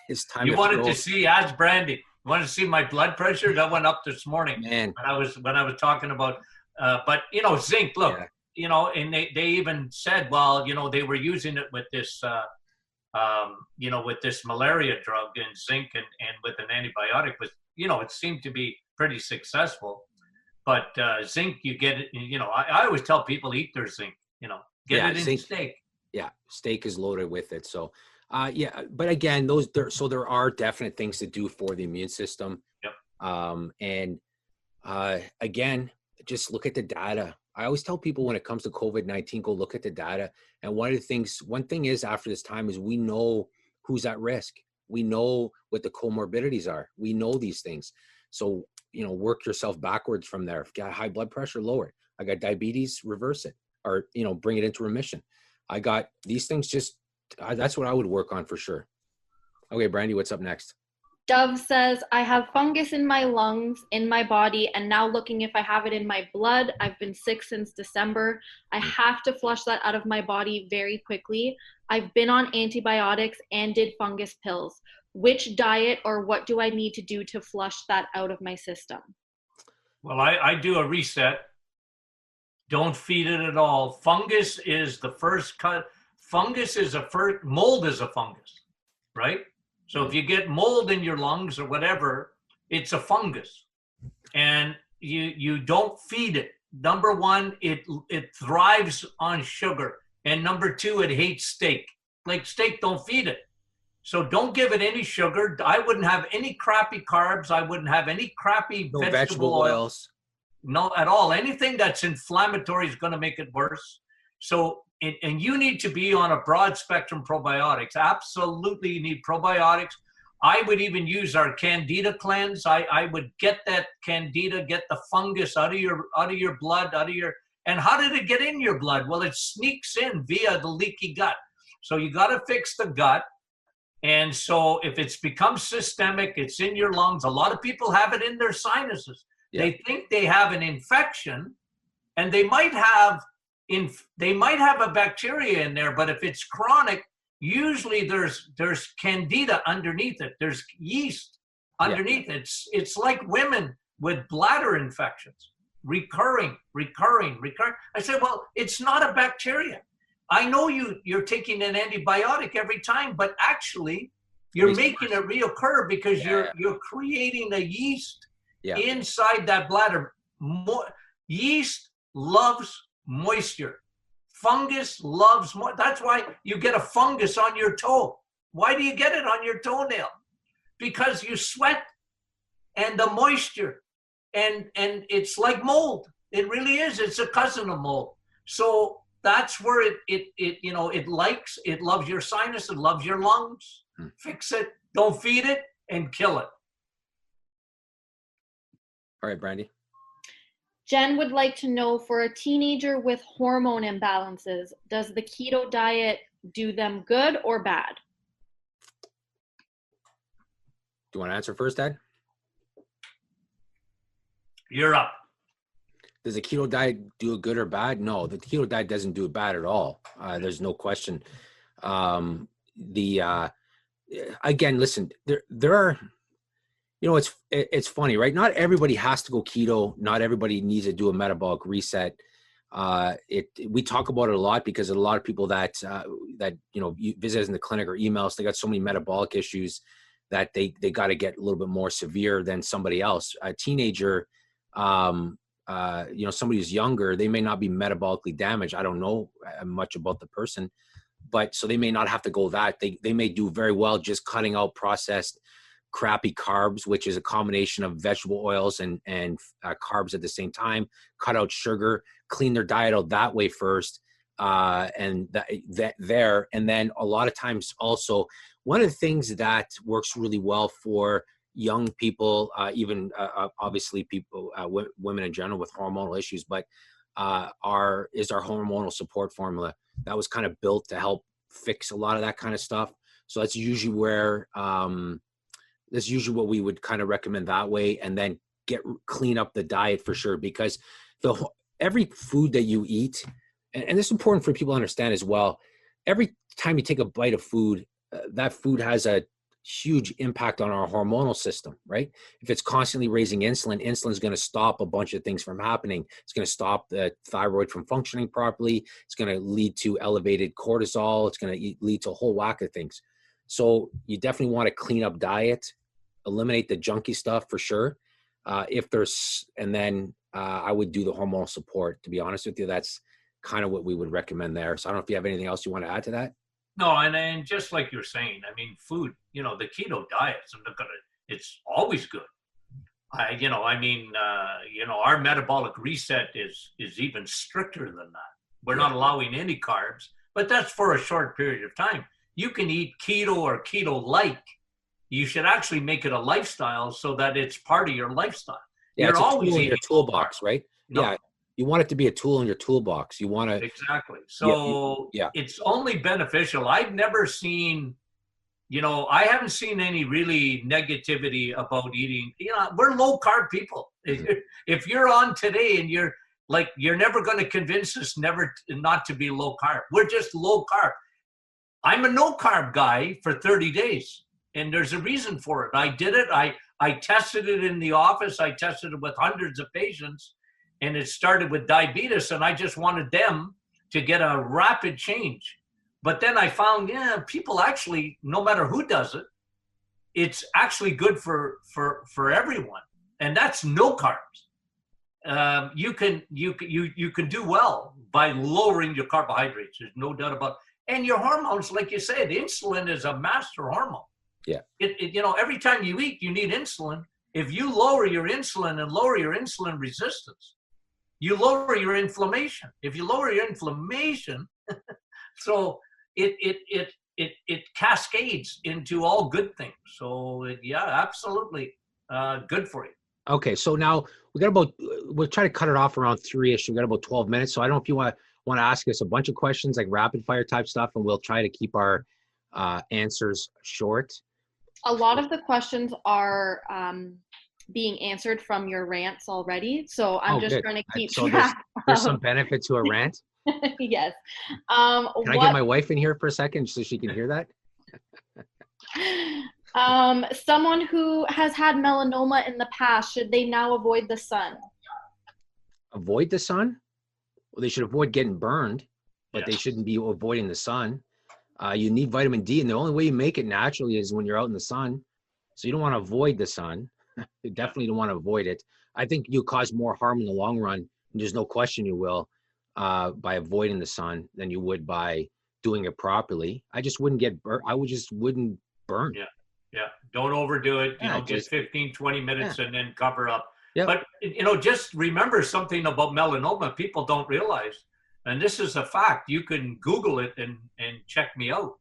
Speaker 2: it's time.
Speaker 4: You wanted to see, as Brandy, you wanted to see my blood pressure that went up this morning.
Speaker 2: Man,
Speaker 4: when I was talking about, but you know, zinc. Look,
Speaker 2: Yeah.
Speaker 4: you know, and they even said, well, you know, they were using it with this, you know, with this malaria drug and zinc and with an antibiotic. Was, you know, it seemed to be pretty successful. But zinc, you get it. You know, I always tell people eat their zinc. You know, get it in
Speaker 2: zinc.
Speaker 4: steak.
Speaker 2: Yeah, steak is loaded with it. So, yeah, but again, there are definite things to do for the immune system.
Speaker 4: Yep.
Speaker 2: And again, just look at the data. I always tell people when it comes to COVID-19, go look at the data. And one thing is after this time is we know who's at risk. We know what the comorbidities are. We know these things. So, you know, work yourself backwards from there. If you got high blood pressure, lower it. I got diabetes, reverse it, or, you know, bring it into remission. I got these things, that's what I would work on for sure. Okay, Brandy, what's up next?
Speaker 3: Dove says, I have fungus in my lungs, in my body, and now looking if I have it in my blood. I've been sick since December. I have to flush that out of my body very quickly. I've been on antibiotics and did fungus pills. Which diet or what do I need to do to flush that out of my system?
Speaker 4: Well, I do a reset. Don't feed it at all. Fungus is the first cut. Mold is a fungus, right? So if you get mold in your lungs or whatever, it's a fungus. And you don't feed it. Number one, it thrives on sugar. And number two, it hates steak. Like steak, don't feed it. So don't give it any sugar. I wouldn't have any crappy carbs. I wouldn't have any crappy
Speaker 2: No
Speaker 4: vegetable
Speaker 2: oils.
Speaker 4: No, at all. Anything that's inflammatory is going to make it worse. So, and you need to be on a broad spectrum probiotics. Absolutely, you need probiotics. I would even use our Candida cleanse. I would get that Candida, get the fungus out of your blood, and how did it get in your blood? Well, it sneaks in via the leaky gut. So you got to fix the gut. And so if it's become systemic, it's in your lungs. A lot of people have it in their sinuses. Yeah. They think they have an infection, and they might have a bacteria in there, but if it's chronic, usually there's candida underneath it. There's yeast underneath it. It's like women with bladder infections, recurring. I said, well, it's not a bacteria. I know you're taking an antibiotic every time, but actually you're making it reoccur because you're creating a yeast inside that bladder. Yeast loves moisture. Fungus loves moisture. That's why you get a fungus on your toe. Why do you get it on your toenail? Because you sweat and the moisture, and it's like mold. It really is. It's a cousin of mold. So that's where it loves your sinus, it loves your lungs. Fix it, don't feed it, and kill it.
Speaker 2: All right, Brandy.
Speaker 3: Jen would like to know, for a teenager with hormone imbalances, does the keto diet do them good or bad?
Speaker 2: Do you want to answer first, Dad? You're up. Does the keto diet do it good or bad? No, the keto diet doesn't do it bad at all. There's no question. It again, listen, there are, you know, it's funny, right? Not everybody has to go keto. Not everybody needs to do a metabolic reset. We talk about it a lot because a lot of people that you know, visit us in the clinic or emails, they got so many metabolic issues that they got to get a little bit more severe than somebody else. A teenager, you know, somebody who's younger, they may not be metabolically damaged. I don't know much about the person, but so they may not have to go that. They may do very well just cutting out processed crappy carbs, which is a combination of vegetable oils and carbs at the same time. Cut out sugar, clean their diet out that way first, and and then a lot of times also, one of the things that works really well for young people, even obviously people, women in general with hormonal issues, but is our hormonal support formula that was kind of built to help fix a lot of that kind of stuff. So that's usually where that's usually what we would kind of recommend that way, and then clean up the diet for sure, because every food that you eat, and this is important for people to understand as well, every time you take a bite of food, that food has a huge impact on our hormonal system, right? If it's constantly raising insulin is going to stop a bunch of things from happening. It's going to stop the thyroid from functioning properly. It's going to lead to elevated cortisol. It's going to lead to a whole whack of things. So you definitely want to clean up diet, eliminate the junky stuff for sure. And then I would do the hormonal support. To be honest with you, that's kind of what we would recommend there. So I don't know if you have anything else you want to add to that.
Speaker 4: No, and just like you're saying, I mean, food, you know, the keto diets, it's always good. You know, our metabolic reset is even stricter than that. We're not allowing any carbs, but that's for a short period of time. You can eat keto or keto-like. You should actually make it a lifestyle so that it's part of your lifestyle.
Speaker 2: Yeah, it's always in your toolbox, right? No. Yeah, you want it to be a tool in your toolbox. You want to
Speaker 4: exactly. So it's only beneficial. I've never seen, you know, I haven't seen any really negativity about eating. You know, we're low carb people. Mm-hmm. If you're on today and you're never going to convince us not to be low carb. We're just low carb. I'm a no carb guy for 30 days. And there's a reason for it. I did it. I tested it in the office. I tested it with hundreds of patients, and it started with diabetes, and I just wanted them to get a rapid change. But then I found, people actually, no matter who does it, it's actually good for everyone, and that's no carbs. You can do well by lowering your carbohydrates. There's no doubt about it. And your hormones, like you said, insulin is a master hormone.
Speaker 2: Yeah.
Speaker 4: You know, every time you eat, you need insulin. If you lower your insulin and lower your insulin resistance, you lower your inflammation. If you lower your inflammation, so it cascades into all good things. So absolutely good for you.
Speaker 2: Okay, so now we'll try to cut it off around 3-ish. We got about 12 minutes. So I don't know if you want to ask us a bunch of questions, like rapid fire type stuff, and we'll try to keep our answers short.
Speaker 3: A lot of the questions are being answered from your rants already, so I'm just trying to keep track.
Speaker 2: There's some benefit to a rant.
Speaker 3: Yes.
Speaker 2: Can I get my wife in here for a second so she can hear that?
Speaker 3: Someone who has had melanoma in the past, should they now avoid the sun?
Speaker 2: Avoid the sun? Well, they should avoid getting burned, but they shouldn't be avoiding the sun. You need vitamin D, and the only way you make it naturally is when you're out in the sun. So you don't want to avoid the sun. You definitely don't want to avoid it. I think you cause more harm in the long run, and there's no question you will, by avoiding the sun than you would by doing it properly. I just wouldn't get burnt. Wouldn't burn.
Speaker 4: Yeah. Don't overdo it. You know, just 15, 20 minutes and then cover up.
Speaker 2: Yep.
Speaker 4: But, you know, just remember something about melanoma people don't realize. And this is a fact. You can Google it and check me out.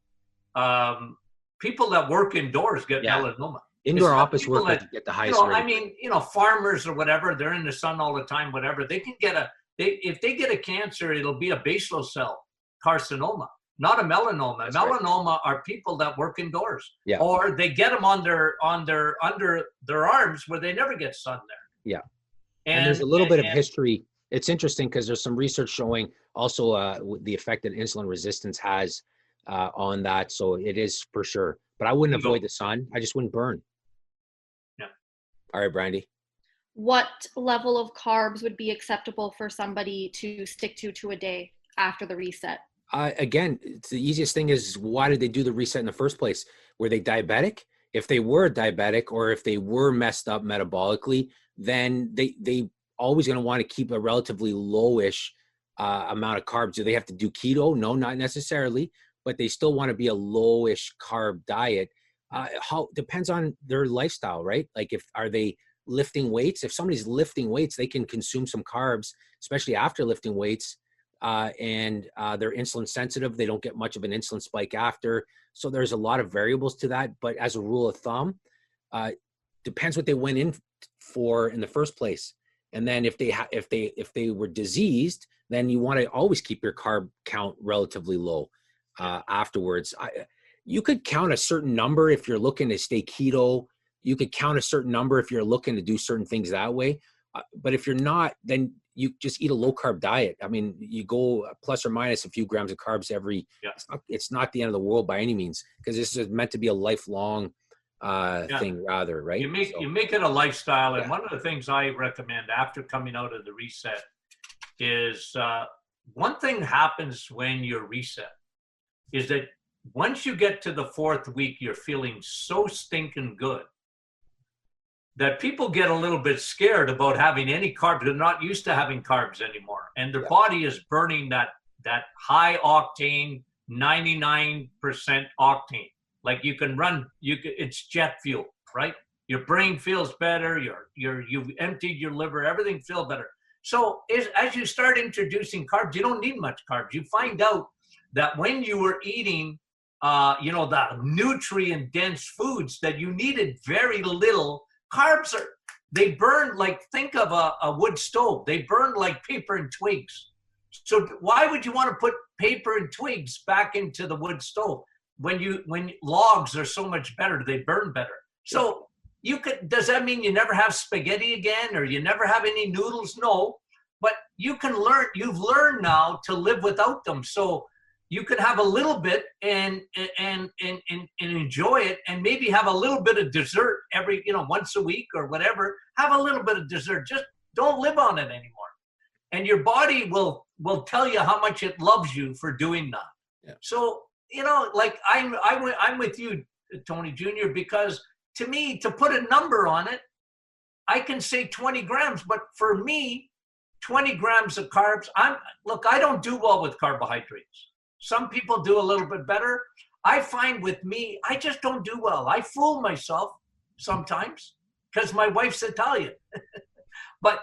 Speaker 4: People that work indoors get melanoma.
Speaker 2: Indoor office workers get the highest rate.
Speaker 4: I mean, you know, farmers or whatever, they're in the sun all the time, whatever. They can get if they get a cancer, it'll be a basal cell carcinoma, not a melanoma.
Speaker 2: That's
Speaker 4: melanoma are people that work indoors.
Speaker 2: Yeah.
Speaker 4: Or they get them under their arms where they never get sun there.
Speaker 2: Yeah. And there's a little bit of history. It's interesting because there's some research showing also the effect that insulin resistance has on that. So it is for sure. But I wouldn't
Speaker 4: Bingo.
Speaker 2: avoid the sun. I just wouldn't burn.
Speaker 4: Yeah.
Speaker 2: All right, Brandy.
Speaker 3: What level of carbs would be acceptable for somebody to stick to a day after the reset?
Speaker 2: Again, it's the easiest thing is, why did they do the reset in the first place? Were they diabetic? If they were diabetic, or if they were messed up metabolically, then they always going to want to keep a relatively lowish amount of carbs. Do they have to do keto? No, not necessarily, but they still want to be a lowish carb diet. How depends on their lifestyle, right? Like, are they lifting weights? If somebody's lifting weights, they can consume some carbs, especially after lifting weights. And they're insulin sensitive. They don't get much of an insulin spike after. So there's a lot of variables to that. But as a rule of thumb, depends what they went in for in the first place. And then if they were diseased, then you want to always keep your carb count relatively low afterwards. You could count a certain number if you're looking to stay keto. You could count a certain number if you're looking to do certain things that way. But if you're not, then you just eat a low carb diet. I mean, you go plus or minus a few grams of carbs every, it's not the end of the world by any means, because this is meant to be a lifelong thing rather, right?
Speaker 4: You make it a lifestyle. And one of the things I recommend after coming out of the reset is one thing happens when you're reset is that once you get to the 4th week, you're feeling so stinking good that people get a little bit scared about having any carbs. They're not used to having carbs anymore. And their body is burning that high octane, 99% octane. Like you can run, it's jet fuel, right? Your brain feels better. You've emptied your liver, everything feels better. So as you start introducing carbs, you don't need much carbs. You find out that when you were eating, the nutrient dense foods, that you needed very little. Carbs they burn like, think of a wood stove. They burn like paper and twigs. So why would you want to put paper and twigs back into the wood stove when logs are so much better? They burn better. So does that mean you never have spaghetti again, or you never have any noodles? No, but you've learned now to live without them. So you can have a little bit and enjoy it, and maybe have a little bit of dessert every, once a week or whatever. Have a little bit of dessert. Just don't live on it anymore. And your body will tell you how much it loves you for doing that. Yeah. So, like I'm with you, Tony Jr., because to me, to put a number on it, I can say 20 grams, but for me, 20 grams of carbs, I don't do well with carbohydrates. Some people do a little bit better. I find with me, I just don't do well. I fool myself sometimes because my wife's Italian. But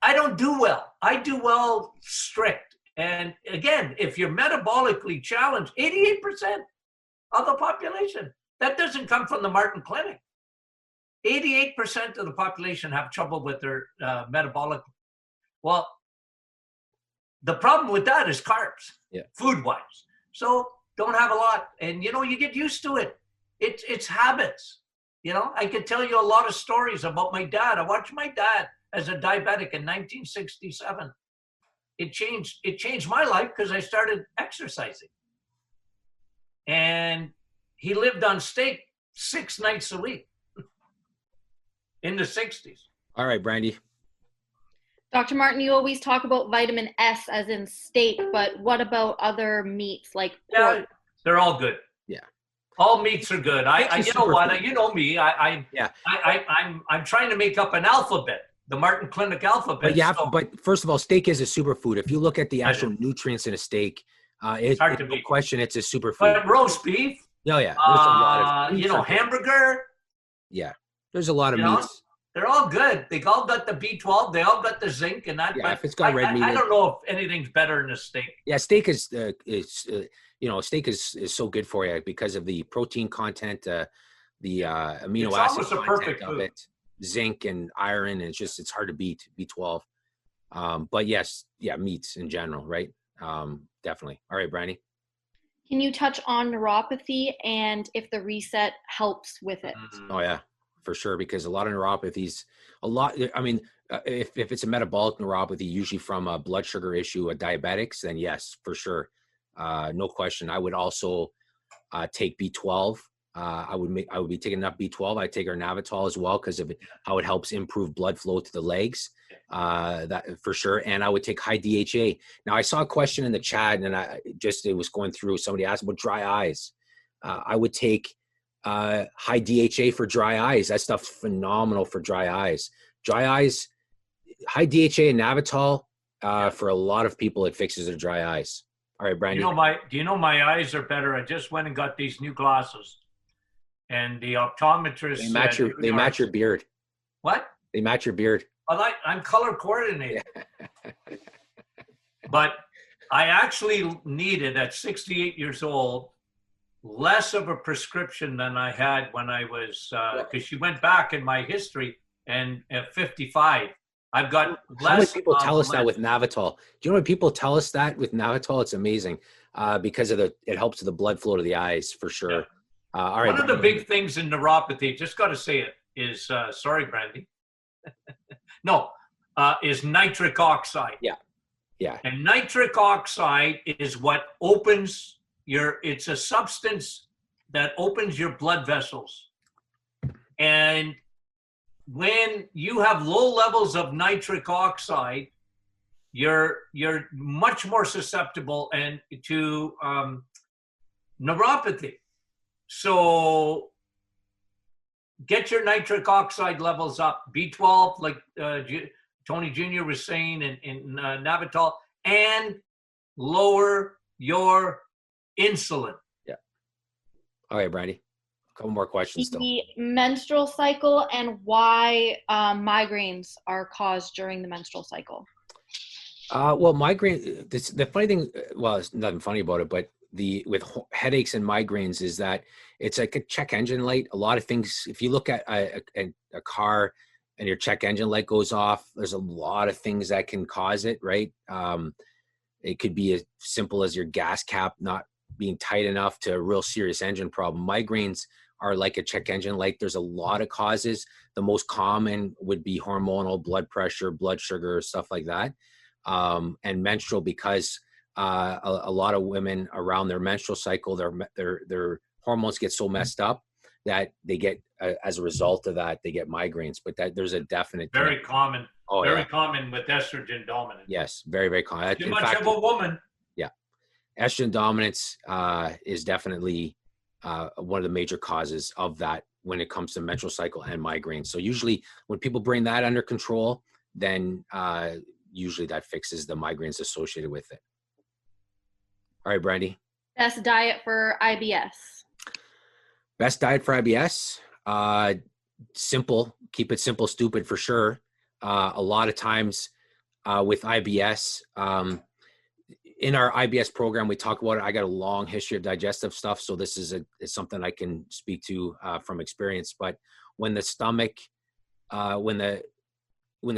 Speaker 4: I don't do well. I do well strict. And again, if you're metabolically challenged, 88% of the population, that doesn't come from the Martin Clinic. 88% of the population have trouble with their metabolic. Well, the problem with that is carbs, food-wise. So don't have a lot. And, you get used to it. It's habits. I could tell you a lot of stories about my dad. I watched my dad as a diabetic in 1967. It changed my life because I started exercising. And he lived on steak 6 nights a week in the 60s.
Speaker 2: All right, Brandy.
Speaker 3: Dr. Martin, you always talk about vitamin S as in steak, but what about other meats like pork?
Speaker 4: Yeah, they're all good.
Speaker 2: Yeah.
Speaker 4: All meats are good. You know what? You know me. I'm trying to make up an alphabet, the Martin Clinic alphabet.
Speaker 2: But but first of all, steak is a superfood. If you look at the actual nutrients in a steak, it's hard to be. Question, it's a superfood.
Speaker 4: But roast beef.
Speaker 2: Oh yeah. There's a lot of
Speaker 4: hamburger.
Speaker 2: Yeah. There's a lot of meats.
Speaker 4: They're all good. They all got the B12. They all got the zinc and that.
Speaker 2: Yeah, if it's got red meat.
Speaker 4: I don't know if anything's better than a steak.
Speaker 2: Yeah, steak is steak is so good for you because of the protein content, the amino acid content of it, zinc and iron, and it's hard to beat B12. But yes, meats in general, right? Definitely. All right, Brandy.
Speaker 3: Can you touch on neuropathy and if the reset helps with it?
Speaker 2: Oh yeah. For sure, because a lot of neuropathies, if it's a metabolic neuropathy, usually from a blood sugar issue, a diabetics, then yes, for sure. no question. I would also take B12. I would be taking enough B12. I take our Navitol as well because of how it helps improve blood flow to the legs, that for sure. And I would take high DHA. Now I saw a question in the chat, and it was going through. Somebody asked about dry eyes. I would take high DHA for dry eyes. That stuff's phenomenal for dry eyes. Dry eyes, high DHA and Navitol. For a lot of people, it fixes their dry eyes. All right, Brandy.
Speaker 4: Do you know my eyes are better? I just went and got these new glasses. And the optometrist
Speaker 2: they match your beard.
Speaker 4: What?
Speaker 2: They match your beard.
Speaker 4: I'm color coordinated. But I actually needed, at 68 years old, less of a prescription than I had when I was, because she went back in my history, and at 55, I've got less.
Speaker 2: How many people tell us that with Navitol? Do you know when people tell us that with Navitol? It's amazing because it helps with the blood flow to the eyes for sure.
Speaker 4: Yeah.
Speaker 2: All right.
Speaker 4: One of the big things in neuropathy, just got to say it, is, sorry, Brandy. Is nitric oxide.
Speaker 2: Yeah. Yeah.
Speaker 4: And nitric oxide is what opens it's a substance that opens your blood vessels. And when you have low levels of nitric oxide, you're much more susceptible to neuropathy. So get your nitric oxide levels up, B12, like Tony Jr. was saying, in Navitol, and lower your insulin.
Speaker 2: Yeah. All right, Brandy. A couple more questions still.
Speaker 3: The menstrual cycle and why migraines are caused during the menstrual cycle.
Speaker 2: Well, migraine, the funny thing, well, there's nothing funny about it, but with headaches and migraines is that it's like a check engine light. A lot of things, if you look at a car and your check engine light goes off, there's a lot of things that can cause it, right? It could be as simple as your gas cap not being tight enough to a real serious engine problem. Migraines are like a check engine light. There's a lot of causes. The most common would be hormonal, blood pressure, blood sugar, stuff like that. And menstrual, because a lot of women around their menstrual cycle, their hormones get so messed up that they get, as a result of that, they get migraines. But there's a definite
Speaker 4: very common.
Speaker 2: Oh,
Speaker 4: very
Speaker 2: yeah.
Speaker 4: common with estrogen dominance.
Speaker 2: Yes, very, very common.
Speaker 4: Too much of a woman.
Speaker 2: Yeah, estrogen dominance is definitely one of the major causes of that when it comes to menstrual cycle and migraines. So usually, when people bring that under control, then usually that fixes the migraines associated with it. All right, Brandy.
Speaker 3: Best diet for IBS.
Speaker 2: Best diet for IBS? Simple. Keep it simple, stupid for sure. A lot of times with IBS, in our IBS program, we talk about it. I got a long history of digestive stuff, so this is something I can speak to from experience. But when the stomach, when the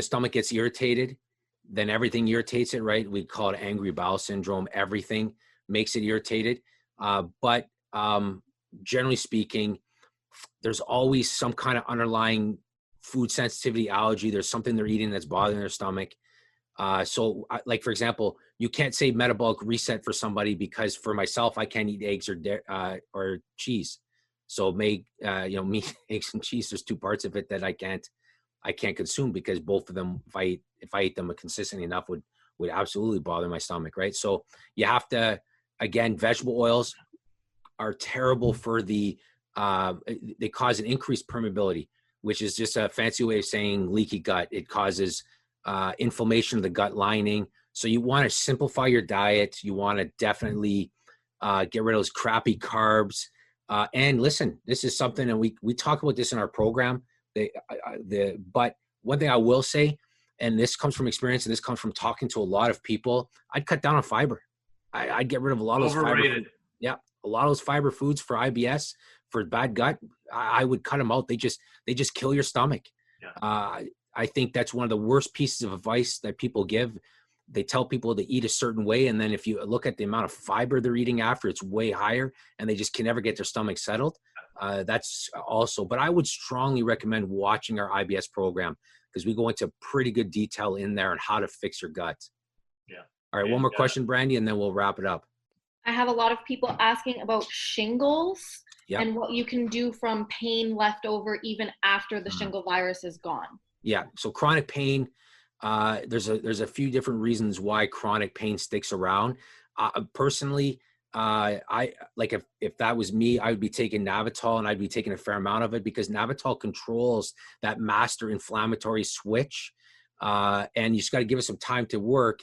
Speaker 2: stomach gets irritated, then everything irritates it, right? We call it angry bowel syndrome. Everything makes it irritated. But generally speaking, there's always some kind of underlying food sensitivity, allergy. There's something they're eating that's bothering their stomach. So like, for example, you can't say metabolic reset for somebody because for myself, I can't eat eggs or cheese. So meat, eggs and cheese, there's two parts of it that I can't consume because both of them, if I eat them consistently enough, would absolutely bother my stomach, right? So you have to, again, vegetable oils are terrible for they cause an increased permeability, which is just a fancy way of saying leaky gut. It causes inflammation of the gut lining. So you want to simplify your diet. You want to definitely get rid of those crappy carbs. And listen, this is something, and we talk about this in our program. But one thing I will say, and this comes from experience, and this comes from talking to a lot of people, I'd cut down on fiber. I'd get rid of a lot of those
Speaker 4: Overrated.
Speaker 2: Yeah, a lot of those fiber foods for IBS, for bad gut. I would cut them out. They just kill your stomach.
Speaker 4: Yeah.
Speaker 2: I think that's one of the worst pieces of advice that people give. They tell people to eat a certain way, and then if you look at the amount of fiber they're eating after, it's way higher, and they just can never get their stomach settled. That's also, but I would strongly recommend watching our IBS program because we go into pretty good detail in there on how to fix your gut.
Speaker 4: Yeah.
Speaker 2: All right, one more question, Brandy, and then we'll wrap it up.
Speaker 3: I have a lot of people asking about shingles
Speaker 2: Yep.
Speaker 3: and what you can do from pain left over even after the shingle virus is gone.
Speaker 2: Yeah. So chronic pain, there's a few different reasons why chronic pain sticks around. Personally, I like if that was me, I would be taking Navital, and I'd be taking a fair amount of it because Navital controls that master inflammatory switch. And you just got to give it some time to work.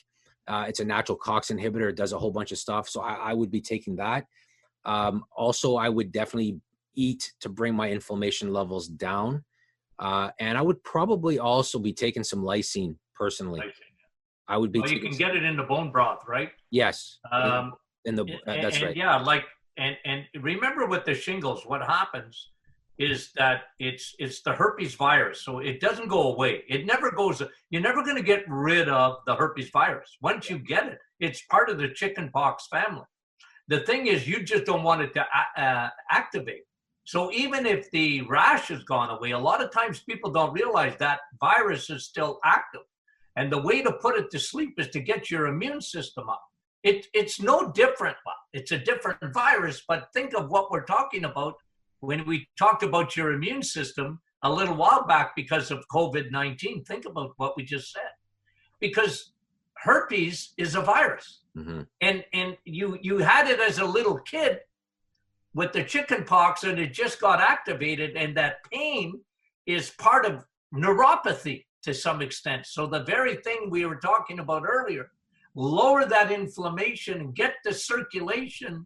Speaker 2: It's a natural COX inhibitor. It does a whole bunch of stuff. So I would be taking that. Also, I would definitely eat to bring my inflammation levels down. And I would probably also be taking some lysine personally. I would be.
Speaker 4: Well, you can get it in the bone broth, right?
Speaker 2: Yes. That's right.
Speaker 4: Yeah, like and remember with the shingles, what happens is that it's the herpes virus, so it doesn't go away. It never goes. You're never going to get rid of the herpes virus. Once you get it, it's part of the chickenpox family. The thing is, you just don't want it to activate. So even if the rash has gone away, a lot of times people don't realize that virus is still active. And the way to put it to sleep is to get your immune system up. It's no different. Well, it's a different virus, but think of what we're talking about when we talked about your immune system a little while back because of COVID-19. Think about what we just said. Because herpes is a virus.
Speaker 2: Mm-hmm.
Speaker 4: And you had it as a little kid with the chicken pox, and it just got activated, and that pain is part of neuropathy to some extent. So the very thing we were talking about earlier, lower that inflammation, get the circulation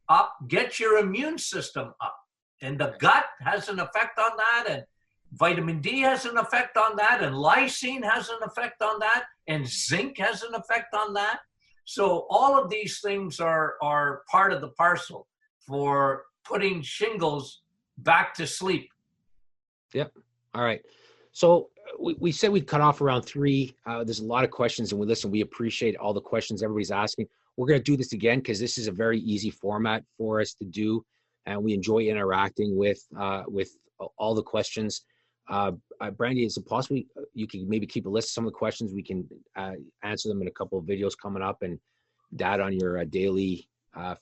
Speaker 4: up, get your immune system up. And the gut has an effect on that, and vitamin D has an effect on that, and lysine has an effect on that, and zinc has an effect on that. So all of these things are part of the parcel for putting shingles back to sleep.
Speaker 2: Yep. All right. So we said we'd cut off around 3. There's a lot of questions, and we appreciate all the questions everybody's asking. We're going to do this again because this is a very easy format for us to do, and we enjoy interacting with all the questions. Brandy, is it possible you can maybe keep a list of some of the questions? We can answer them in a couple of videos coming up, and that on your daily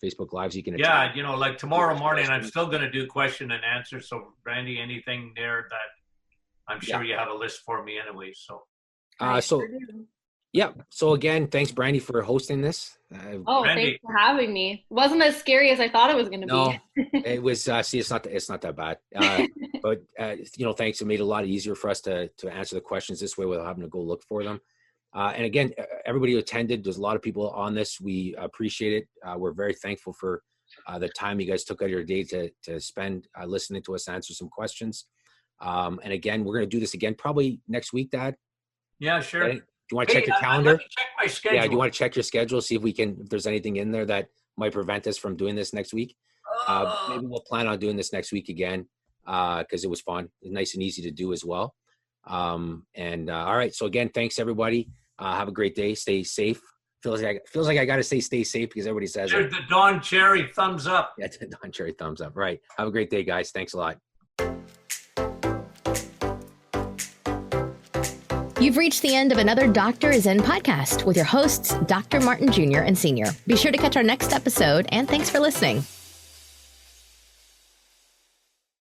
Speaker 2: Facebook Lives you can attend.
Speaker 4: Yeah, like tomorrow morning, I'm still going to do question and answer. So, Brandy, anything there that I'm sure you have a list for me anyway. So, yeah. So again, thanks, Brandy, for hosting this.
Speaker 3: Thanks for having me. It wasn't as scary as I thought it was going to be.
Speaker 2: It was. See, it's not that bad. But thanks. It made it a lot easier for us to answer the questions this way without having to go look for them. And again, everybody who attended, there's a lot of people on this. We appreciate it. We're very thankful for the time you guys took out of your day to spend listening to us answer some questions. And again, we're going to do this again probably next week, Dad.
Speaker 4: Yeah, sure.
Speaker 2: Okay? Do you want to check your calendar?
Speaker 4: Let me check my schedule.
Speaker 2: Yeah, do you want to check your schedule, see if there's anything in there that might prevent us from doing this next week? Maybe we'll plan on doing this next week again because it was fun. It's nice and easy to do as well. All right. So again, thanks everybody. Have a great day. Stay safe. Feels like I got to say stay safe because everybody says
Speaker 4: There's the Don Cherry thumbs up.
Speaker 2: Yeah, the Don Cherry thumbs up. Right. Have a great day, guys. Thanks a lot.
Speaker 1: You've reached the end of another Doctor is In podcast with your hosts, Dr. Martin Jr. and Sr. Be sure to catch our next episode, and thanks for listening.